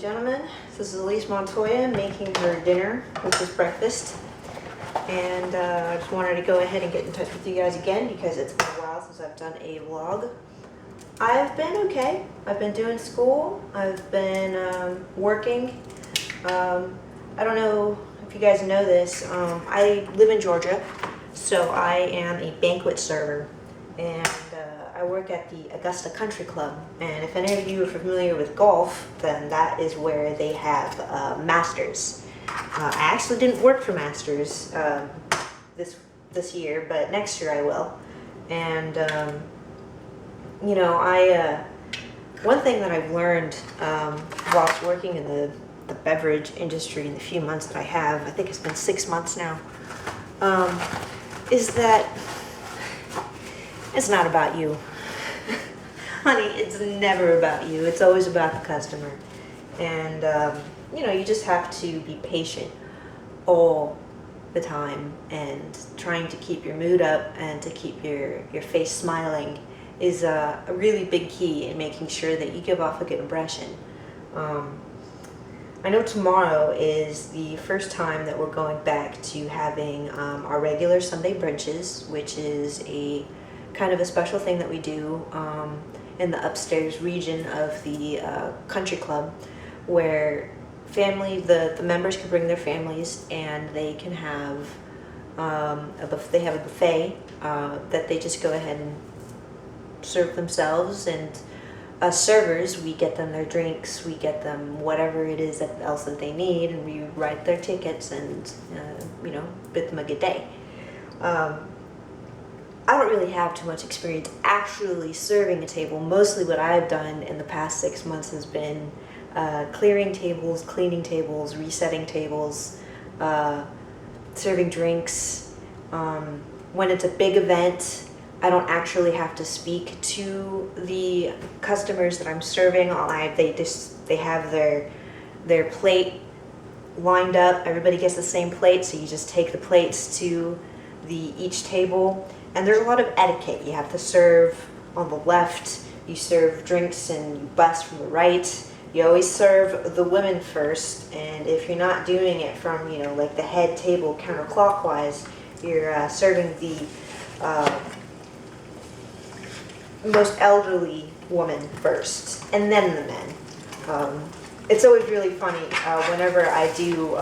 gentlemen, this is Illise Montoya making her dinner, which is breakfast. And I just wanted to go ahead and get in touch with you guys again because it's been a while since I've done a vlog. I've been okay. I've been doing school. I've been working. I don't know if you guys know this. I live in Georgia, so I am a banquet server. And I work at the Augusta Country Club, and if any of you are familiar with golf, then that is where they have Masters. I actually didn't work for Masters this year, but next year I will. And you know, one thing that I've learned whilst working in the beverage industry in the few months that I have, I think it's been 6 months now, is that it's not about you. Honey, it's never about you. It's always about the customer. And, you know, you just have to be patient all the time, and trying to keep your mood up and to keep your face smiling is a really big key in making sure that you give off a good impression. I know tomorrow is the first time that we're going back to having our regular Sunday brunches, which is a kind of a special thing that we do in the upstairs region of the country club, where the members can bring their families and they can have they have a buffet that they just go ahead and serve themselves, and us servers, we get them their drinks, we get them whatever it is else that they need, and we write their tickets and you know, bid them a good day. I don't really have too much experience actually serving a table. Mostly what I've done in the past 6 months has been clearing tables, cleaning tables, resetting tables, serving drinks. When it's a big event, I don't actually have to speak to the customers that I'm serving. They have their plate lined up. Everybody gets the same plate, so you just take the plates to each table. And there's a lot of etiquette. You have to serve on the left, you serve drinks and you bust from the right. You always serve the women first, and if you're not doing it from, you know, like the head table counterclockwise, you're serving the most elderly woman first, and then the men. It's always really funny whenever I do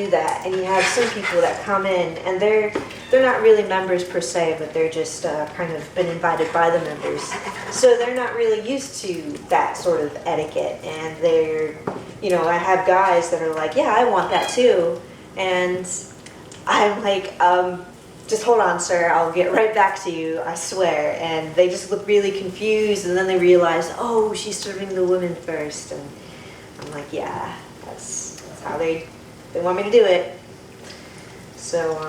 that, and you have some people that come in and they're not really members per se, but they're just kind of been invited by the members, so they're not really used to that sort of etiquette. And they're, you know, I have guys that are like, yeah, I want that too, and I'm like, just hold on, sir, I'll get right back to you, I swear. And they just look really confused, and then they realize, oh, she's serving the women first. And I'm like, yeah, that's how they want me to do it. So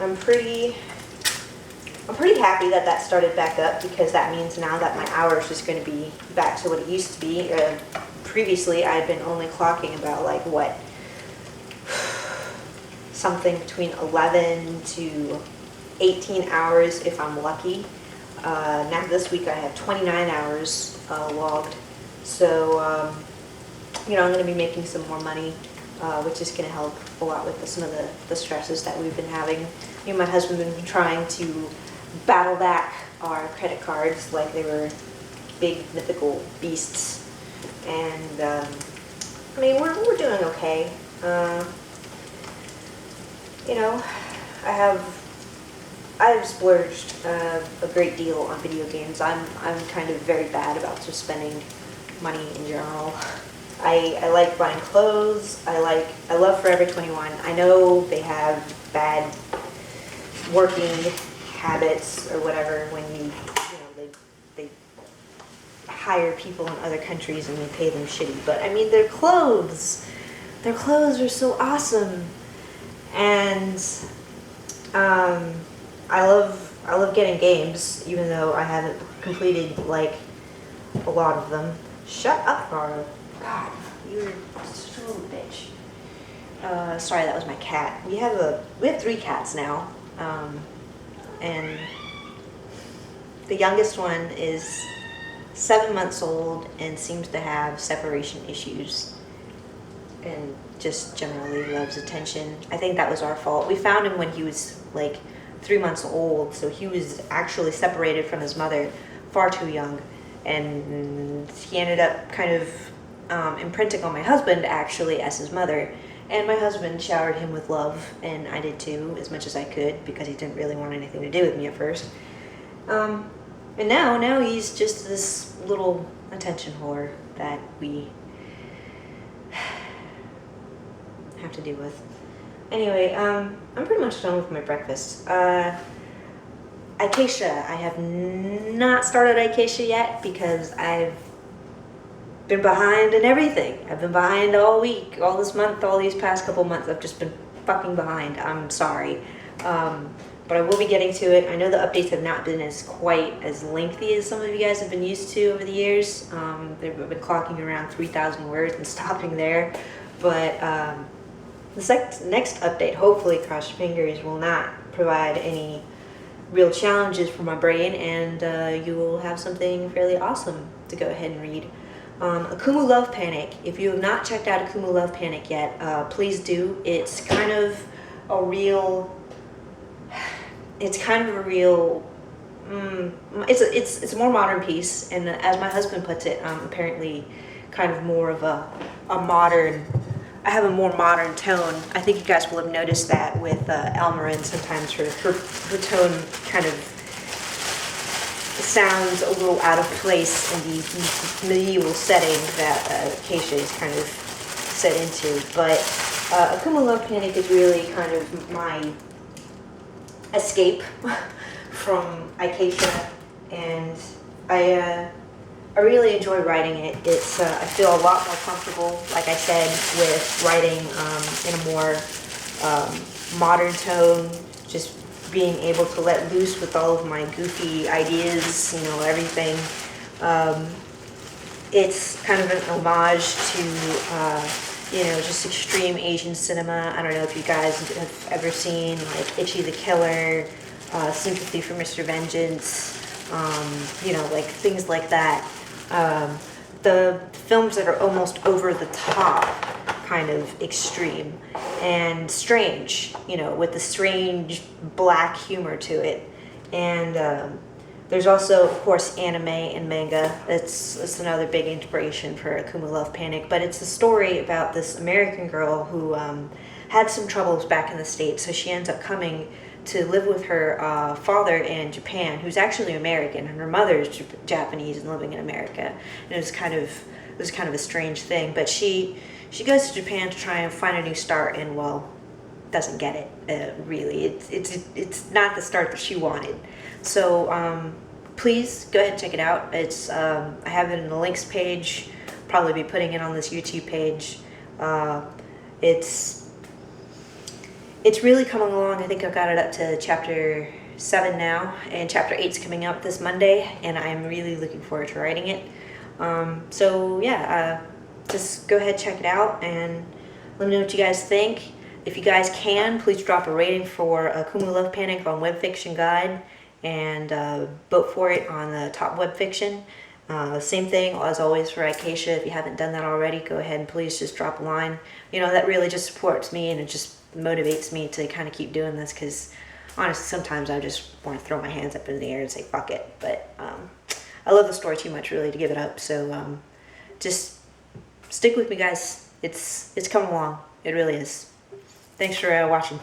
I'm pretty happy that that started back up, because that means now that my hours is going to be back to what it used to be. Previously, I'd been only clocking about like what, something between 11 to 18 hours if I'm lucky. Now this week I have 29 hours logged. So you know, I'm going to be making some more money, which is going to help a lot with some of the stresses that we've been having. Me and my husband have been trying to battle back our credit cards like they were big mythical beasts. And I mean, we're doing okay. You know, I have splurged a great deal on video games. I'm kind of very bad about just spending money in general. I like buying clothes. I love Forever 21. I know they have bad working habits or whatever when you know, they hire people in other countries and they pay them shitty. But I mean, their clothes are so awesome. And I love getting games, even though I haven't completed like a lot of them. Shut up, Mara. God, you're so a bitch. Sorry, that was my cat. We have 3 cats now, and the youngest one is 7 months old and seems to have separation issues and just generally loves attention. I think that was our fault. We found him when he was like 3 months old, so he was actually separated from his mother far too young, and he ended up kind of imprinting on my husband actually as his mother. And my husband showered him with love, and I did too, as much as I could, because he didn't really want anything to do with me at first. And now he's just this little attention whore that we have to deal with. Anyway, I'm pretty much done with my breakfast. Eikasia, I have not started Eikasia yet because I've been behind in everything. I've been behind all week, all this month, all these past couple months. I've just been fucking behind. I'm sorry. But I will be getting to it. I know the updates have not been quite as lengthy as some of you guys have been used to over the years. They've been clocking around 3,000 words and stopping there. But the next update, hopefully, cross your fingers, will not provide any real challenges for my brain, and you will have something fairly awesome to go ahead and read. Akumu Love Panic. If you have not checked out Akumu Love Panic yet, please do. It's kind of a real. It's a more modern piece, and as my husband puts it, apparently kind of more of a modern. I have a more modern tone. I think you guys will have noticed that with Elmarin. Sometimes her tone kind of sounds a little out of place in the medieval setting that Eikasia is kind of set into. But Akumu Love Panic is really kind of my escape from Eikasia, and I really enjoy writing it. It's I feel a lot more comfortable, like I said, with writing in a more modern tone, just being able to let loose with all of my goofy ideas, everything. It's kind of an homage to, just extreme Asian cinema. I don't know if you guys have ever seen, like, Ichi the Killer, Sympathy for Mr. Vengeance, like things like that. The films that are almost over the top, kind of extreme and strange, with the strange black humor to it. And there's also, of course, anime and manga. It's another big inspiration for Akumu Love Panic. But it's a story about this American girl who had some troubles back in the States, so she ends up coming to live with her father in Japan, who's actually American, and her mother is Japanese and living in America. And it was kind of a strange thing. But she goes to Japan to try and find a new start, and doesn't get it really. It's not the start that she wanted. So please go ahead and check it out. It's I have it in the links page. Probably be putting it on this YouTube page. It's really coming along. I think I've got it up to chapter 7 now, and chapter 8's coming out this Monday, and I'm really looking forward to writing it. So yeah, just go ahead, check it out, and let me know what you guys think. If you guys can, please drop a rating for Akumu Love Panic on Web Fiction Guide, and vote for it on the top web fiction. Same thing as always for Eikasia. If you haven't done that already, go ahead and please just drop a line. That really just supports me, and it just motivates me to kind of keep doing this, because honestly sometimes I just want to throw my hands up in the air and say fuck it. But I love the story too much really to give it up. So just stick with me, guys. It's coming along. It really is. Thanks for watching.